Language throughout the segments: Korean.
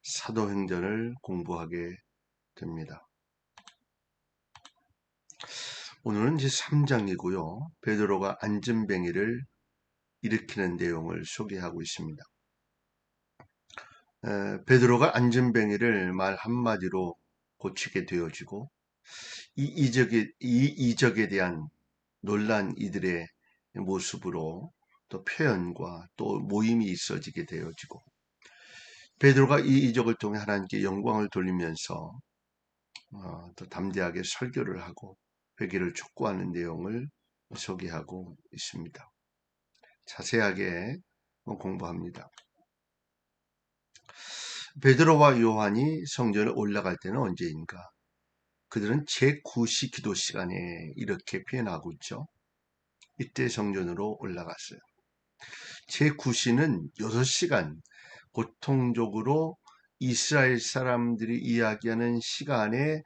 사도행전을 공부하게 됩니다. 오늘은 이제 3장이고요. 베드로가 안전뱅이를 일으키는 내용을 소개하고 있습니다. 베드로가 안전뱅이를 말 한마디로 고치게 되어지고 이 이적에 대한 놀란 이들의 모습으로 또 표현과 또 모임이 있어지게 되어지고 베드로가 이 이적을 통해 하나님께 영광을 돌리면서 또 담대하게 설교를 하고 회개를 촉구하는 내용을 소개하고 있습니다. 자세하게 공부합니다. 베드로와 요한이 성전에 올라갈 때는 언제인가? 그들은 제9시 기도 시간에 이렇게 표현하고 있죠. 이때 성전으로 올라갔어요. 제9시는 6시간, 보통적으로 이스라엘 사람들이 이야기하는 시간에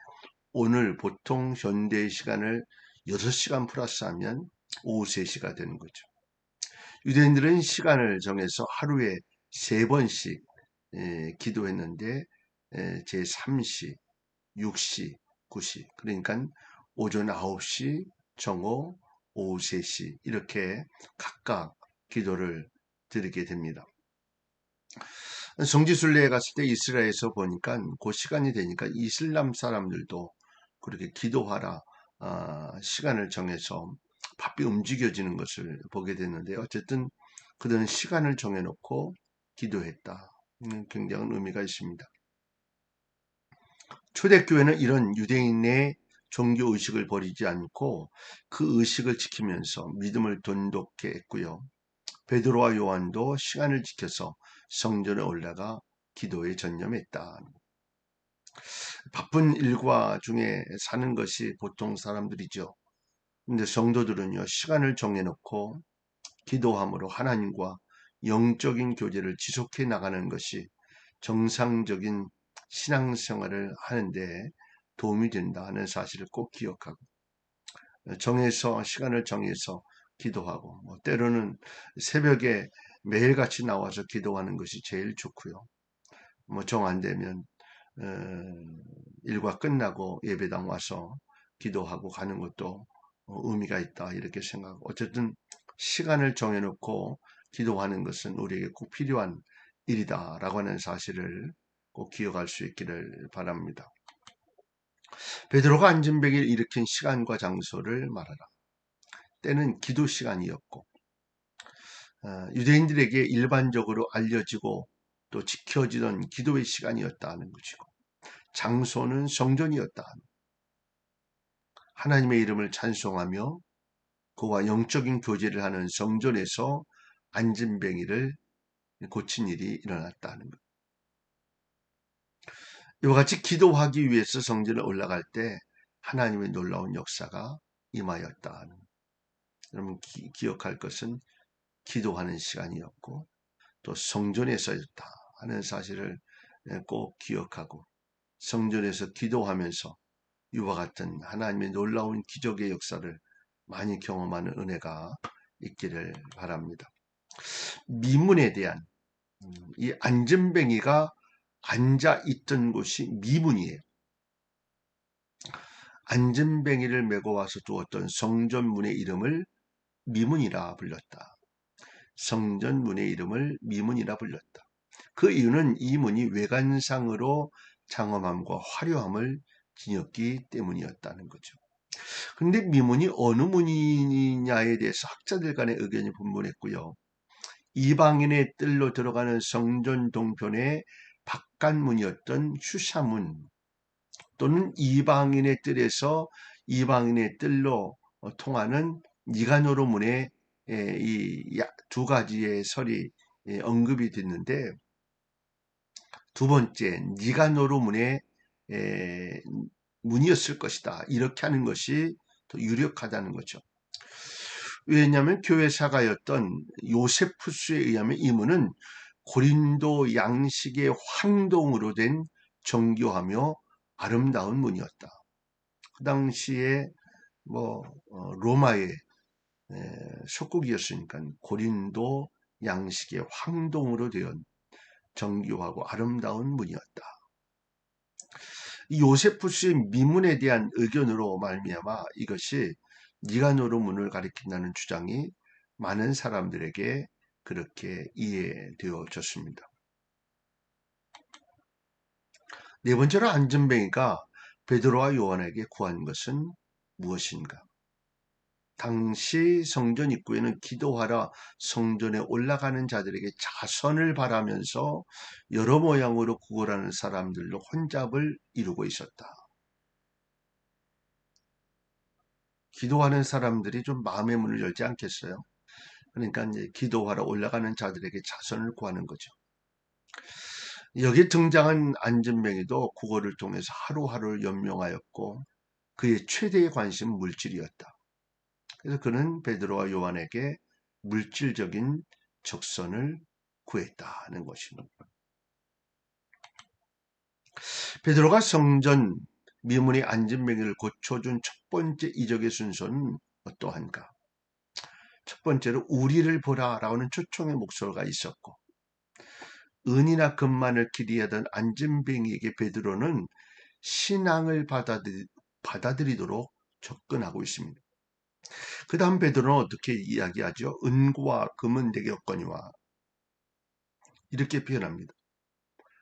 오늘 보통 현대의 시간을 6시간 플러스하면 오후 3시가 되는 거죠. 유대인들은 시간을 정해서 하루에 3번씩 기도했는데 제3시, 6시, 9시 그러니까 오전 9시, 정오, 오후 3시 이렇게 각각 기도를 드리게 됩니다. 성지순례에 갔을 때 이스라엘에서 보니까 그 시간이 되니까 이슬람 사람들도 그렇게 기도하라 시간을 정해서 바삐 움직여지는 것을 보게 됐는데 어쨌든 그들은 시간을 정해놓고 기도했다. 굉장한 의미가 있습니다. 초대교회는 이런 유대인의 종교의식을 버리지 않고 그 의식을 지키면서 믿음을 돈독히 했고요. 베드로와 요한도 시간을 지켜서 성전에 올라가 기도에 전념했다. 바쁜 일과 중에 사는 것이 보통 사람들이죠. 근데 성도들은요, 시간을 정해놓고 기도함으로 하나님과 영적인 교제를 지속해 나가는 것이 정상적인 신앙생활을 하는데 도움이 된다 하는 사실을 꼭 기억하고 시간을 정해서 기도하고 때로는 새벽에 매일같이 나와서 기도하는 것이 제일 좋고요. 정 안 되면 일과 끝나고 예배당 와서 기도하고 가는 것도 의미가 있다 이렇게 생각하고 어쨌든 시간을 정해놓고 기도하는 것은 우리에게 꼭 필요한 일이다라고 하는 사실을 꼭 기억할 수 있기를 바랍니다. 베드로가 안전뱅이를 일으킨 시간과 장소를 말하라. 때는 기도 시간이었고 유대인들에게 일반적으로 알려지고 또 지켜지던 기도의 시간이었다는 것이고 장소는 성전이었다. 하나님의 이름을 찬송하며 그와 영적인 교제를 하는 성전에서 안전뱅이를 고친 일이 일어났다는 것. 이와 같이 기도하기 위해서 성전에 올라갈 때 하나님의 놀라운 역사가 임하였다. 여러분 기억할 것은 기도하는 시간이었고 또 성전에서였다 하는 사실을 꼭 기억하고 성전에서 기도하면서 이와 같은 하나님의 놀라운 기적의 역사를 많이 경험하는 은혜가 있기를 바랍니다. 미문에 대한 이 안전뱅이가 앉아있던 곳이 미문이에요. 안전뱅이를 메고 와서 두었던 성전문의 이름을 미문이라 불렀다. 성전문의 이름을 미문이라 불렀다. 그 이유는 이 문이 외관상으로 장엄함과 화려함을 지녔기 때문이었다는 거죠. 근데 미문이 어느 문이냐에 대해서 학자들 간의 의견이 분분했고요. 이방인의 뜰로 들어가는 성전 동편의 바깥문이었던 슈샤문 또는 이방인의 뜰에서 이방인의 뜰로 통하는 니가노르 문의 이 두 가지의 설이 언급이 됐는데 두 번째 니가노르 문의 문이었을 것이다. 이렇게 하는 것이 더 유력하다는 거죠. 왜냐하면 교회 사가였던 요세푸스에 의하면 이 문은 고린도 양식의 황동으로 된 정교하며 아름다운 문이었다. 그 당시에 로마의 속국이었으니까 고린도 양식의 황동으로 된 정교하고 아름다운 문이었다. 이 요세푸스의 미문에 대한 의견으로 말미암아 이것이 니가노르 문을 가리킨다는 주장이 많은 사람들에게 그렇게 이해되어졌습니다. 네 번째로 안전뱅이가 베드로와 요한에게 구한 것은 무엇인가? 당시 성전 입구에는 기도하러 성전에 올라가는 자들에게 자선을 바라면서 여러 모양으로 구걸하는 사람들로 혼잡을 이루고 있었다. 기도하는 사람들이 좀 마음의 문을 열지 않겠어요? 그러니까 이제 기도하러 올라가는 자들에게 자선을 구하는 거죠. 여기에 등장한 안전뱅이도 구걸을 통해서 하루하루를 연명하였고 그의 최대의 관심은 물질이었다. 그래서 그는 베드로와 요한에게 물질적인 적선을 구했다는 것입니다. 베드로가 성전 미문의 안전뱅이를 고쳐준 첫 번째 이적의 순서는 어떠한가? 첫 번째로 우리를 보라라고 하는 초청의 목소리가 있었고 은이나 금만을 기대하던 안전뱅이에게 베드로는 신앙을 받아들이도록 접근하고 있습니다. 그 다음 베드로는 어떻게 이야기하죠? 은과 금은 내게 없거니와 이렇게 표현합니다.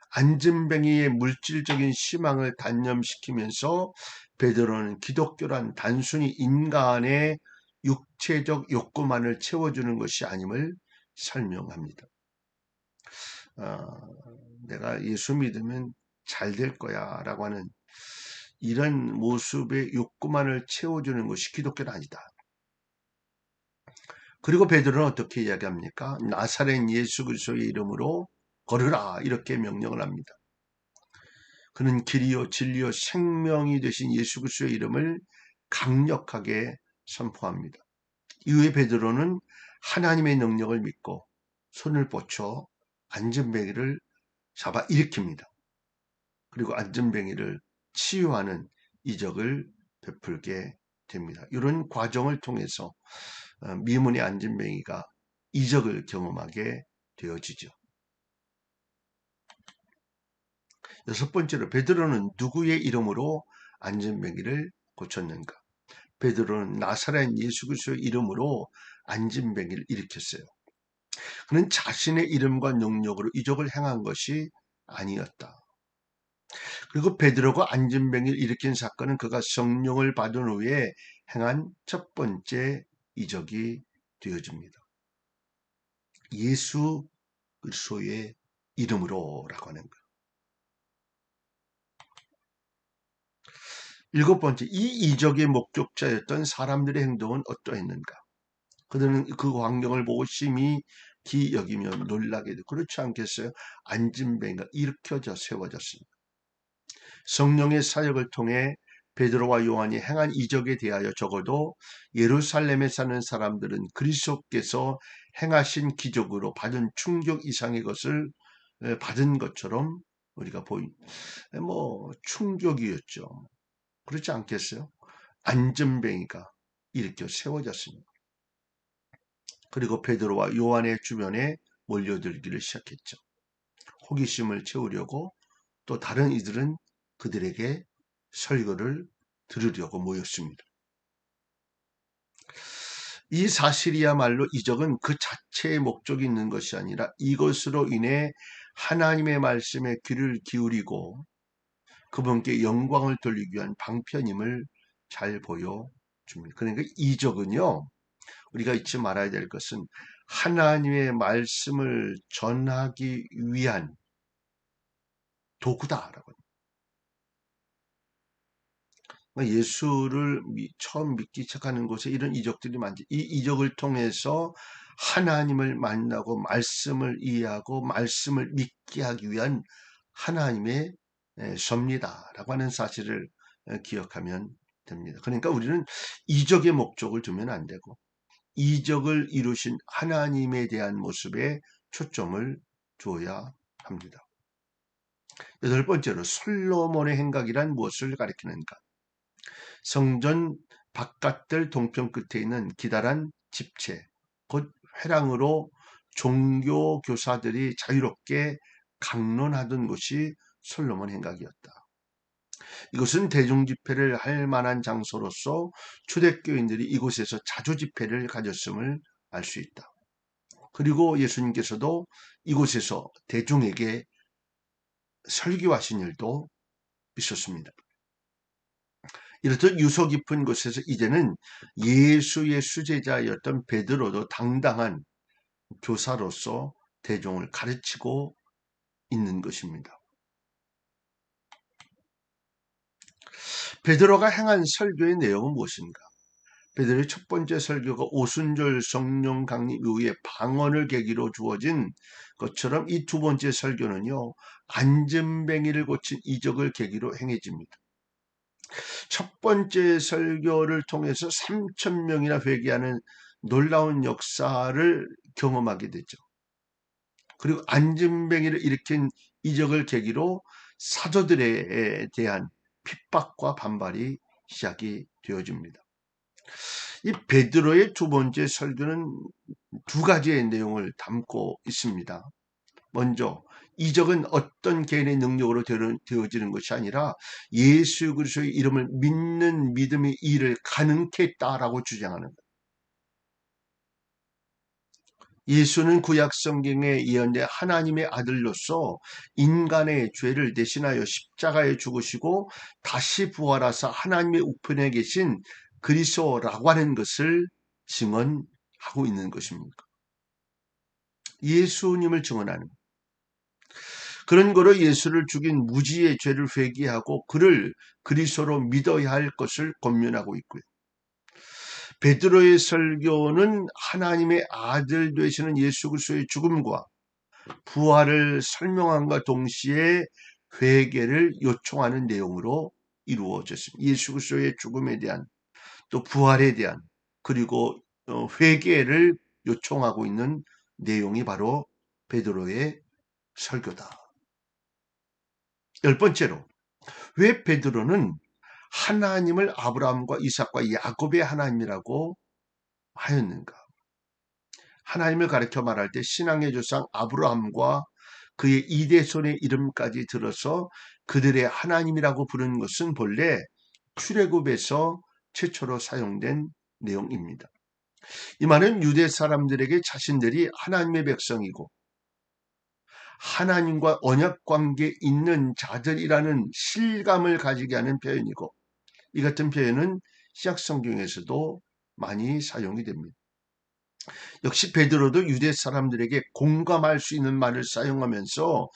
안전뱅이의 물질적인 희망을 단념시키면서 베드로는 기독교란 단순히 인간의 육체적 욕구만을 채워주는 것이 아님을 설명합니다. 내가 예수 믿으면 잘 될 거야 라고 하는 이런 모습의 욕구만을 채워주는 것이 기독교는 아니다. 그리고 베드로는 어떻게 이야기합니까? 나사렛 예수 그리스도의 이름으로 걸으라 이렇게 명령을 합니다. 그는 길이요 진리요 생명이 되신 예수 그리스도의 이름을 강력하게 선포합니다. 이후에 베드로는 하나님의 능력을 믿고 손을 뻗쳐 안전뱅이를 잡아 일으킵니다. 그리고 안전뱅이를 치유하는 이적을 베풀게 됩니다. 이런 과정을 통해서 미문의 안전뱅이가 이적을 경험하게 되어지죠. 여섯 번째로 베드로는 누구의 이름으로 안전뱅이를 고쳤는가? 베드로는 나사렛 예수 그리스도의 이름으로 안전뱅이를 일으켰어요. 그는 자신의 이름과 능력으로 이적을 행한 것이 아니었다. 그리고 베드로가 안전뱅이를 일으킨 사건은 그가 성령을 받은 후에 행한 첫 번째 이적이 되어집니다. 예수 그리스도의 이름으로라고 하는 것. 일곱 번째, 이 이적의 목격자였던 사람들의 행동은 어떠했는가? 그들은 그 광경을 보고 심히 기여기며 놀라게 되고 그렇지 않겠어요? 안전뱅이가 일으켜져 세워졌습니다. 성령의 사역을 통해 베드로와 요한이 행한 이적에 대하여 적어도 예루살렘에 사는 사람들은 그리스도께서 행하신 기적으로 받은 충격 이상의 것을 받은 것처럼 우리가 충격이었죠. 그렇지 않겠어요? 안전뱅이가 일으켜 세워졌습니다. 그리고 베드로와 요한의 주변에 몰려들기를 시작했죠. 호기심을 채우려고 또 다른 이들은 그들에게 설교를 들으려고 모였습니다. 이 사실이야말로 이적은 그 자체의 목적이 있는 것이 아니라 이것으로 인해 하나님의 말씀에 귀를 기울이고 그분께 영광을 돌리기 위한 방편임을 잘 보여줍니다. 그러니까 이적은요, 우리가 잊지 말아야 될 것은 하나님의 말씀을 전하기 위한 도구다라고. 예수를 처음 믿기 시작하는 곳에 이런 이적들이 많지. 이 이적을 통해서 하나님을 만나고 말씀을 이해하고 말씀을 믿게 하기 위한 하나님의 섭리다라고 하는 사실을 기억하면 됩니다. 그러니까 우리는 이적의 목적을 두면 안 되고 이적을 이루신 하나님에 대한 모습에 초점을 두어야 합니다. 여덟 번째로 솔로몬의 행각이란 무엇을 가리키는가? 성전 바깥들 동편 끝에 있는 기다란 집체, 곧 회랑으로 종교 교사들이 자유롭게 강론하던 곳이 솔로몬 행각이었다. 이것은 대중 집회를 할 만한 장소로서 초대교인들이 이곳에서 자주 집회를 가졌음을 알 수 있다. 그리고 예수님께서도 이곳에서 대중에게 설교하신 일도 있었습니다. 이렇듯 유서 깊은 곳에서 이제는 예수의 수제자였던 베드로도 당당한 교사로서 대중을 가르치고 있는 것입니다. 베드로가 행한 설교의 내용은 무엇인가? 베드로의 첫 번째 설교가 오순절 성령 강림 이후에 방언을 계기로 주어진 것처럼 이 두 번째 설교는요, 안전뱅이를 고친 이적을 계기로 행해집니다. 첫 번째 설교를 통해서 3,000명이나 회개하는 놀라운 역사를 경험하게 되죠. 그리고 안전뱅이를 일으킨 이적을 계기로 사도들에 대한 핍박과 반발이 시작이 되어집니다. 이 베드로의 두 번째 설교는 두 가지의 내용을 담고 있습니다. 먼저 이적은 어떤 개인의 능력으로 되어지는 것이 아니라 예수 그리스도의 이름을 믿는 믿음의 일을 가능케 했다라고 주장하는 것. 예수는 구약 성경에 예언된 하나님의 아들로서 인간의 죄를 대신하여 십자가에 죽으시고 다시 부활하사 하나님의 우편에 계신 그리스도라고 하는 것을 증언하고 있는 것입니다. 예수님을 증언하는 것. 그런 거로 예수를 죽인 무지의 죄를 회개하고 그를 그리스도로 믿어야 할 것을 권면하고 있고요. 베드로의 설교는 하나님의 아들 되시는 예수 그리스도의 죽음과 부활을 설명함과 동시에 회개를 요청하는 내용으로 이루어졌습니다. 예수 그리스도의 죽음에 대한 또 부활에 대한 그리고 회개를 요청하고 있는 내용이 바로 베드로의 설교다. 열 번째로, 왜 베드로는 하나님을 아브라함과 이삭과 야곱의 하나님이라고 하였는가? 하나님을 가르쳐 말할 때 신앙의 조상 아브라함과 그의 이대손의 이름까지 들어서 그들의 하나님이라고 부르는 것은 본래 출애굽에서 최초로 사용된 내용입니다. 이 말은 유대 사람들에게 자신들이 하나님의 백성이고 하나님과 언약 관계에 있는 자들이라는 실감을 가지게 하는 표현이고, 이 같은 표현은 신약 성경에서도 많이 사용이 됩니다. 역시 베드로도 유대 사람들에게 공감할 수 있는 말을 사용하면서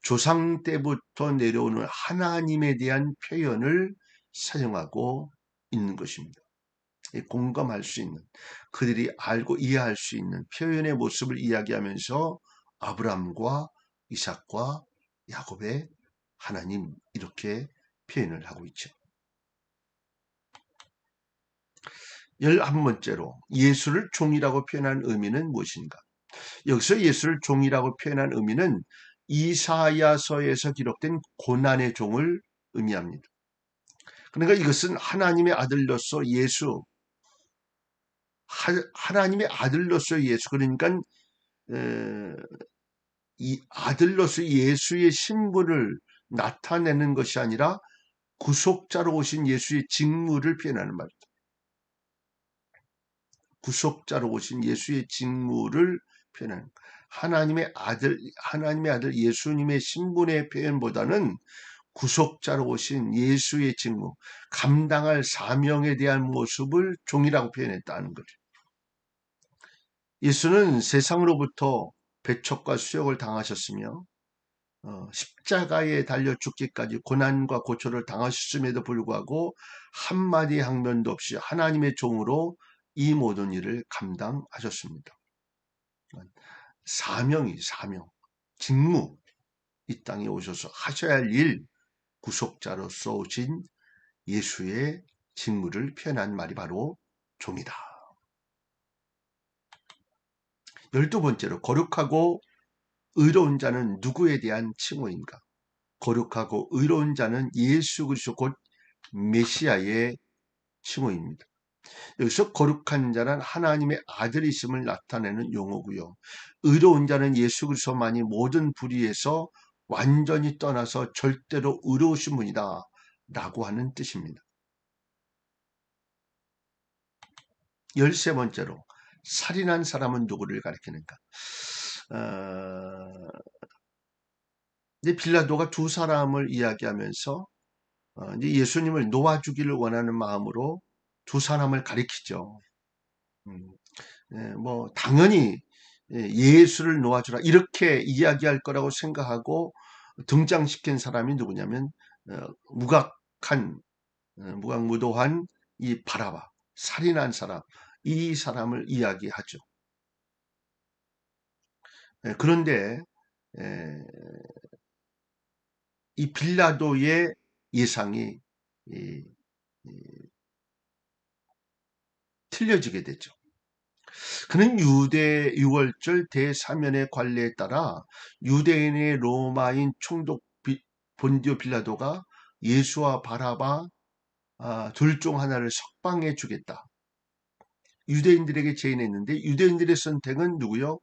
조상 때부터 내려오는 하나님에 대한 표현을 사용하고 있는 것입니다. 공감할 수 있는, 그들이 알고 이해할 수 있는 표현의 모습을 이야기하면서 아브라함과 이삭과 야곱의 하나님, 이렇게 표현을 하고 있죠. 11번째로 예수를 종이라고 표현한 의미는 무엇인가? 여기서 예수를 종이라고 표현한 의미는 이사야서에서 기록된 고난의 종을 의미합니다. 그러니까 이것은 하나님의 아들로서 예수, 하나님의 아들로서 예수, 그러니까 이 아들로서 예수의 신분을 나타내는 것이 아니라 구속자로 오신 예수의 직무를 표현하는 말입니다. 구속자로 오신 예수의 직무를 표현하는 하나님의 아들 예수님의 신분의 표현보다는 구속자로 오신 예수의 직무, 감당할 사명에 대한 모습을 종이라고 표현했다는 거죠. 예수는 세상으로부터 배척과 수욕을 당하셨으며 십자가에 달려 죽기까지 고난과 고초를 당하셨음에도 불구하고 한마디 항변도 없이 하나님의 종으로 이 모든 일을 감당하셨습니다. 사명, 직무, 이 땅에 오셔서 하셔야 할 일, 구속자로서 오신 예수의 직무를 표현한 말이 바로 종이다. 12번째로 거룩하고 의로운 자는 누구에 대한 칭호인가? 거룩하고 의로운 자는 예수 그리스도 곧 메시아의 칭호입니다. 여기서 거룩한 자는 하나님의 아들이심을 나타내는 용어고요. 의로운 자는 예수 그리스도만이 모든 불의에서 완전히 떠나서 절대로 의로우신 분이다 라고 하는 뜻입니다. 13번째로 살인한 사람은 누구를 가리키는가? 이제 빌라도가 두 사람을 이야기하면서 이제 예수님을 놓아주기를 원하는 마음으로 두 사람을 가리키죠. 음, 뭐 당연히 예수를 놓아주라 이렇게 이야기할 거라고 생각하고 등장시킨 사람이 누구냐면 무각무도한 이 바라바, 살인한 사람, 이 사람을 이야기하죠. 그런데 이 빌라도의 예상이 틀려지게 되죠. 그는 유대 유월절 대사면의 관례에 따라 유대인의 로마인 총독 본디오 빌라도가 예수와 바라바 둘 중 하나를 석방해 주겠다. 유대인들에게 제안했는데 유대인들의 선택은 누구요?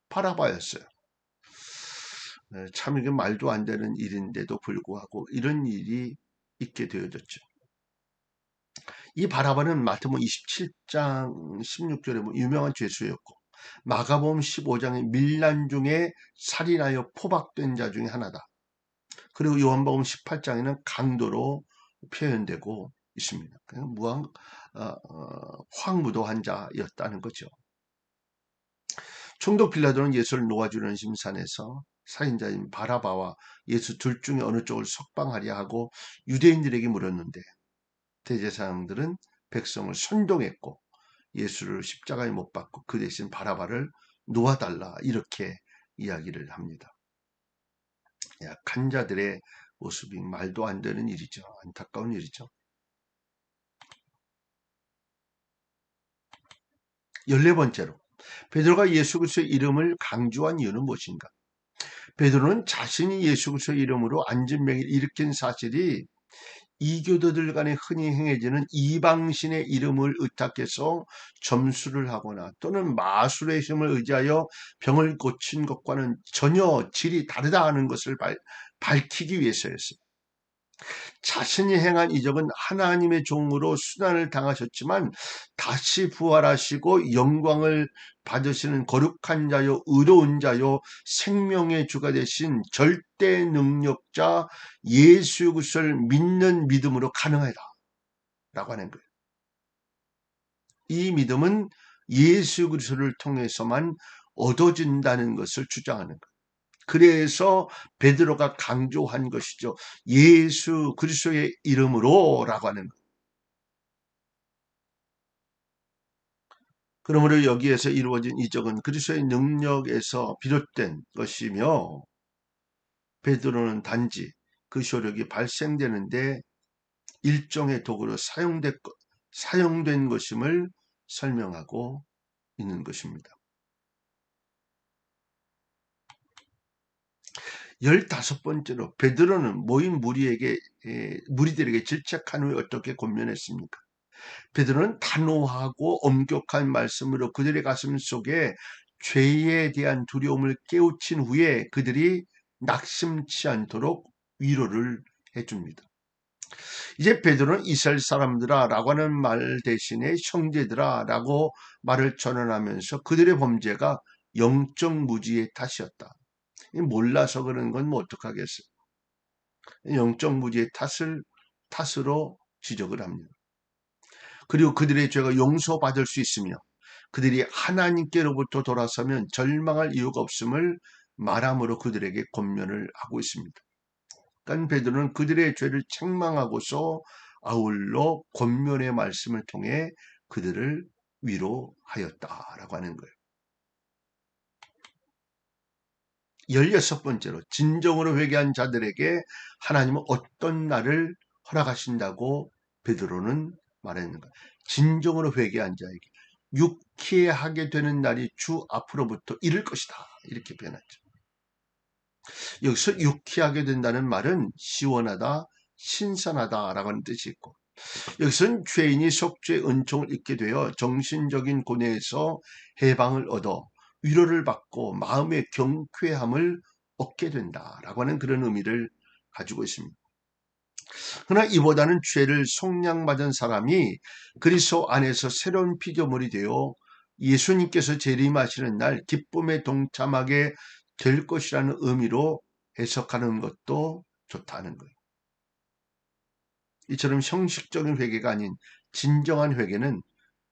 바라바였어요. 참 이게 말도 안 되는 일인데도 불구하고 이런 일이 있게 되어졌죠. 이 바라바는 마태복음 27장 16절에 유명한 죄수였고 마가복음 15장의 밀란 중에 살인하여 포박된 자 중에 하나다. 그리고 요한복음 18장에는 강도로 표현되고 있습니다. 그냥 황무도한 자였다는 거죠. 총독 빌라도는 예수를 놓아주는 심산에서 살인자인 바라바와 예수 둘 중에 어느 쪽을 석방하려 하고 유대인들에게 물었는데 대제사장들은 백성을 선동했고 예수를 십자가에 못 박고 그 대신 바라바를 놓아달라 이렇게 이야기를 합니다. 약한 자들의 모습이 말도 안 되는 일이죠. 안타까운 일이죠. 14번째로 베드로가 예수 그리스도의 이름을 강조한 이유는 무엇인가? 베드로는 자신이 예수 그리스도의 이름으로 안진병을 일으킨 사실이 이교도들 간에 흔히 행해지는 이방신의 이름을 의탁해서 점수를 하거나 또는 마술의 힘을 의지하여 병을 고친 것과는 전혀 질이 다르다 하는 것을 밝히기 위해서였어요. 자신이 행한 이적은 하나님의 종으로 수난을 당하셨지만 다시 부활하시고 영광을 받으시는 거룩한 자요 의로운 자요 생명의 주가 되신 절대 능력자 예수 그리스도를 믿는 믿음으로 가능하다 라고 하는 거예요. 이 믿음은 예수 그리스도를 통해서만 얻어진다는 것을 주장하는 거예요. 그래서 베드로가 강조한 것이죠. 예수 그리스도의 이름으로 라고 하는 것. 그러므로 여기에서 이루어진 이적은 그리스도의 능력에서 비롯된 것이며 베드로는 단지 그 효력이 발생되는데 일종의 도구로 사용된 것임을 설명하고 있는 것입니다. 15번째로 베드로는 모인 무리들에게 질책한 후에 어떻게 권면했습니까? 베드로는 단호하고 엄격한 말씀으로 그들의 가슴 속에 죄에 대한 두려움을 깨우친 후에 그들이 낙심치 않도록 위로를 해줍니다. 이제 베드로는 이스라엘 사람들아 라고 하는 말 대신에 형제들아 라고 말을 전환하면서 그들의 범죄가 영적 무지의 탓이었다. 몰라서 그런 건 뭐 어떡하겠어요. 영적 무지의 탓으로 지적을 합니다. 그리고 그들의 죄가 용서받을 수 있으며 그들이 하나님께로부터 돌아서면 절망할 이유가 없음을 말함으로 그들에게 권면을 하고 있습니다. 그러니까 베드로는 그들의 죄를 책망하고서 아울러 권면의 말씀을 통해 그들을 위로하였다라고 하는 거예요. 16번째로 진정으로 회개한 자들에게 하나님은 어떤 날을 허락하신다고 베드로는 말했는가? 진정으로 회개한 자에게 유쾌하게 되는 날이 주 앞으로부터 이를 것이다. 이렇게 표현하죠. 여기서 유쾌하게 된다는 말은 시원하다, 신선하다라고 하는 뜻이 있고 여기서는 죄인이 속죄의 은총을 입게 되어 정신적인 고뇌에서 해방을 얻어 위로를 받고 마음의 경쾌함을 얻게 된다라고 하는 그런 의미를 가지고 있습니다. 그러나 이보다는 죄를 속량받은 사람이 그리스도 안에서 새로운 피조물이 되어 예수님께서 재림하시는 날 기쁨에 동참하게 될 것이라는 의미로 해석하는 것도 좋다는 거예요. 이처럼 형식적인 회개가 아닌 진정한 회개는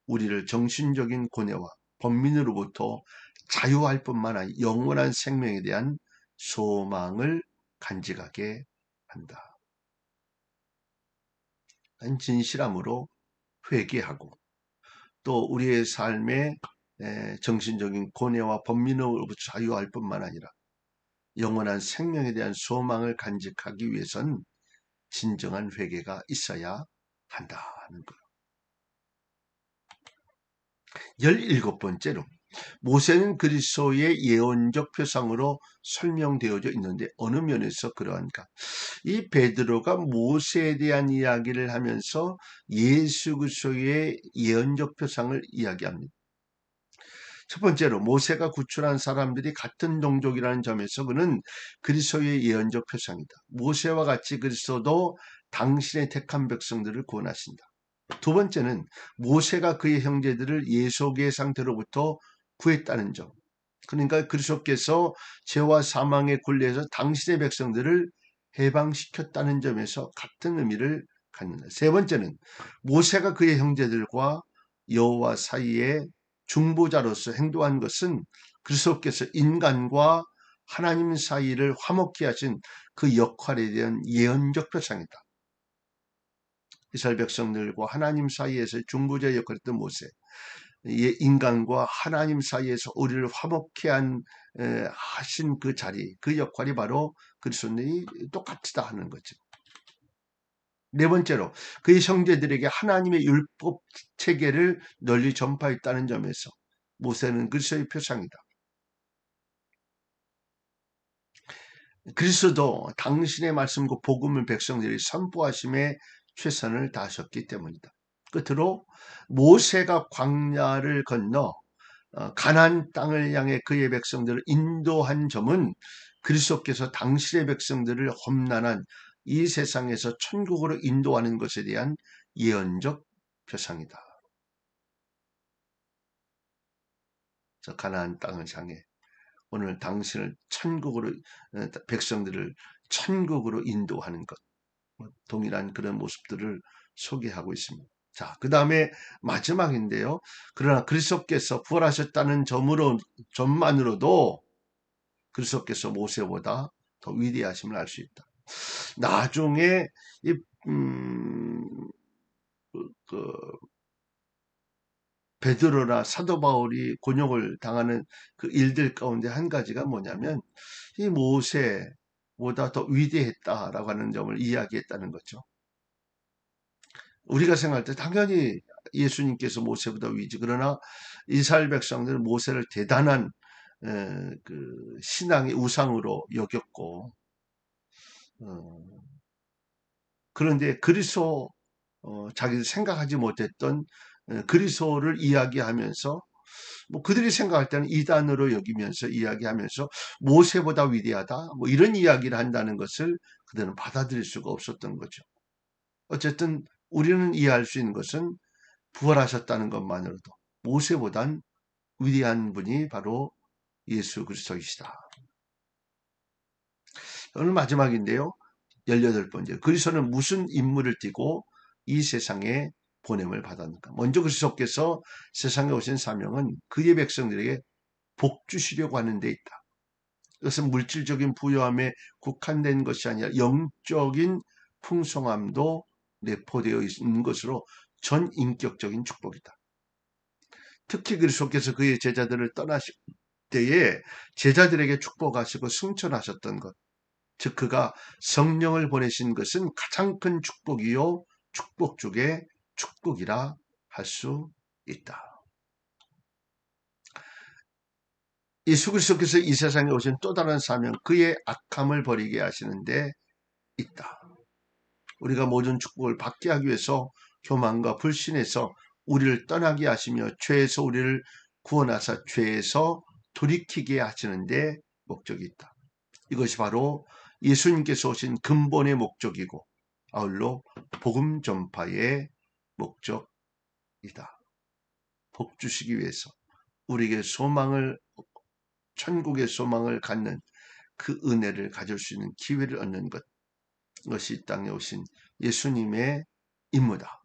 우리를 정신적인 고뇌와 번민으로부터 자유할 뿐만 아니라 영원한 생명에 대한 소망을 간직하게 한다. 진실함으로 회개하고 또 우리의 삶의 정신적인 고뇌와 번민으로부터 자유할 뿐만 아니라 영원한 생명에 대한 소망을 간직하기 위해서는 진정한 회개가 있어야 한다는 거예요. 17번째로 모세는 그리스도의 예언적 표상으로 설명되어져 있는데 어느 면에서 그러한가? 이 베드로가 모세에 대한 이야기를 하면서 예수 그리스도의 예언적 표상을 이야기합니다. 첫 번째로 모세가 구출한 사람들이 같은 종족이라는 점에서 그는 그리스도의 예언적 표상이다. 모세와 같이 그리스도도 당신의 택한 백성들을 구원하신다. 두 번째는 모세가 그의 형제들을 예속의 상태로부터 구했다는 점. 그러니까 그리스도께서 죄와 사망의 굴레에서 당신의 백성들을 해방시켰다는 점에서 같은 의미를 갖는다. 세 번째는 모세가 그의 형제들과 여호와 사이에 중보자로서 행동한 것은 그리스도께서 인간과 하나님 사이를 화목케 하신 그 역할에 대한 예언적 표상이다. 이스라엘 백성들과 하나님 사이에서 중보자 역할을 했던 모세, 인간과 하나님 사이에서 우리를 화목케 하신 그 자리, 그 역할이 바로 그리스도인이 똑같다 하는 거죠. 네 번째로 그의 형제들에게 하나님의 율법 체계를 널리 전파했다는 점에서 모세는 그리스도의 표상이다. 그리스도도 당신의 말씀과 복음을 백성들이 선포하심에 최선을 다하셨기 때문이다. 끝으로 모세가 광야를 건너 가나안 땅을 향해 그의 백성들을 인도한 점은 그리스도께서 당신의 백성들을 험난한 이 세상에서 천국으로 인도하는 것에 대한 예언적 표상이다. 저 가나안 땅을 향해 오늘 당신을 천국으로 백성들을 천국으로 인도하는 것, 동일한 그런 모습들을 소개하고 있습니다. 자, 그 다음에 마지막인데요. 그러나 그리스도께서 부활하셨다는 점만으로도 그리스도께서 모세보다 더 위대하심을 알 수 있다. 나중에 이 그 베드로나 사도 바울이 곤욕을 당하는 그 일들 가운데 한 가지가 뭐냐면 이 모세보다 더 위대했다라고 하는 점을 이야기했다는 거죠. 우리가 생각할 때 당연히 예수님께서 모세보다 위지. 그러나 이스라엘 백성들은 모세를 대단한 그 신앙의 우상으로 여겼고, 그런데 그리스도 자기들 생각하지 못했던 그리스도를 이야기하면서 뭐 그들이 생각할 때는 이단으로 여기면서 이야기하면서 모세보다 위대하다 뭐 이런 이야기를 한다는 것을 그들은 받아들일 수가 없었던 거죠. 어쨌든 우리는 이해할 수 있는 것은 부활하셨다는 것만으로도 모세보단 위대한 분이 바로 예수 그리스도이시다. 오늘 마지막인데요. 18번째. 그리스도는 무슨 임무를 띠고 이 세상에 보냄을 받았는가? 먼저 그리스도께서 세상에 오신 사명은 그의 백성들에게 복 주시려고 하는 데 있다. 이것은 물질적인 부유함에 국한된 것이 아니라 영적인 풍성함도 내포되어 있는 것으로 전인격적인 축복이다. 특히 그리스도께서 그의 제자들을 떠나실 때에 제자들에게 축복하시고 승천하셨던 것, 즉 그가 성령을 보내신 것은 가장 큰 축복이요 축복 중에 축복이라 할 수 있다. 예수 그리스도께서 이 세상에 오신 또 다른 사명, 그의 악함을 버리게 하시는데 있다. 우리가 모든 축복을 받게 하기 위해서 교만과 불신에서 우리를 떠나게 하시며 죄에서 우리를 구원하사 죄에서 돌이키게 하시는데 목적이 있다. 이것이 바로 예수님께서 오신 근본의 목적이고 아울러 복음 전파의 목적이다. 복 주시기 위해서 우리에게 천국의 소망을 갖는 그 은혜를 가질 수 있는 기회를 얻는 것, 이것이 이 땅에 오신 예수님의 임무다.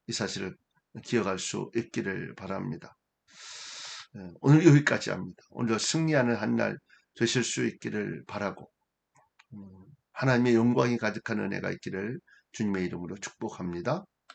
이 사실을 기억할 수 있기를 바랍니다. 오늘 여기까지 합니다. 오늘 승리하는 한 날 되실 수 있기를 바라고 하나님의 영광이 가득한 은혜가 있기를 주님의 이름으로 축복합니다.